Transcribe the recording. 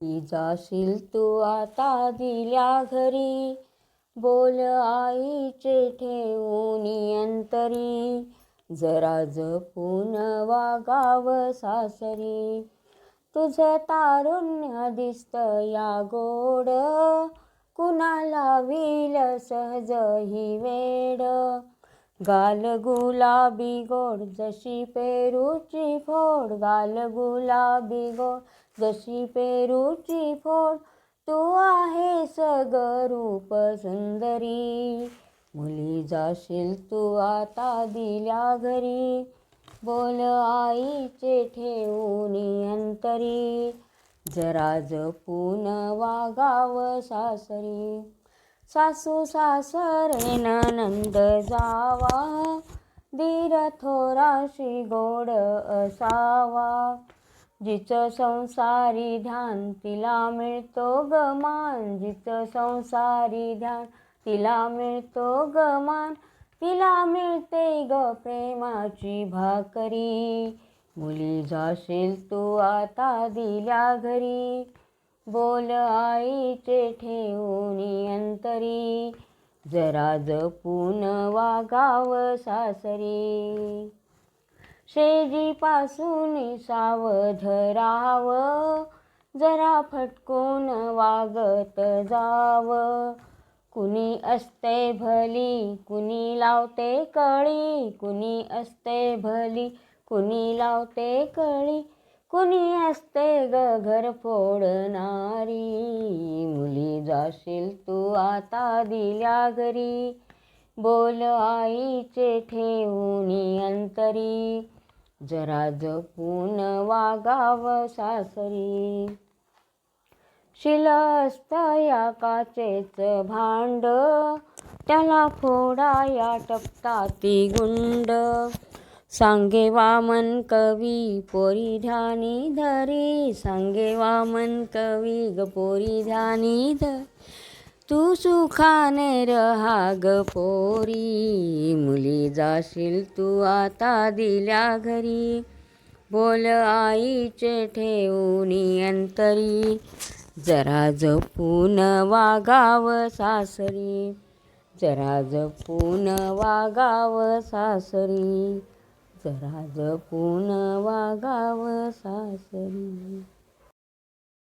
जाशील तू आता दिल्या घरी, बोल आईचे ठेवून अंतरी. जरा जपून वागाव सासरी, तुझं तारुण्य दिसतया गोड, कुणाला विल सहज ही वेड. गाल गुलाबी गोड जशी पेरूची फोड, गाल गुलाबी गोड जशी पेरूची फोड. तू आहेस ग रूप सुंदरी, मुली जाशील तू आता दिल्या घरी, बोल आईचे ठेवून अंतरी. जरा जपून वागाव सासरी, सासू सासरे नणंद जावा, दीर थोराशी गोड असावा. जिचं संसारी ध्यान तिला मिळतो ग मान, जिचं संसारी ध्यान तिला मिळतो ग मान. तिला मिळते ग प्रेमाची भाकरी, मुली जाशील तू आता दिल्या घरी, बोल आईचे ठेवून अंतरी. जरा जपून वागाव सासरी, शेजीपासून सावध राहाव, जरा फटकून वागत जाव. कुणी असते भली कुणी लावते कळी, कुणी असते भली कुणी लावते कळी. कुणी असते ग घर फोडणारी, मुली जाशील तू आता दिल्या घरी, बोल आईचे ठेवून अंतरी. जरा जपून वागाव सासरी, शिलस्तया काचेच भांड, त्याला फोडाया टपताती गुंड. सांगे वामन कवी पोरी ध्यानी धरी, सांगे वामन कवी ग पोरी ध्यानी धरी. तू सुखाने रहा ग पोरी, मुली जाशील तू आता दिल्या घरी, बोल आईचे ठेवून अंतरी. जरा जपून वागाव सासरी, जरा जपून वागाव सासरी, जरा जपून वागाव सासरी.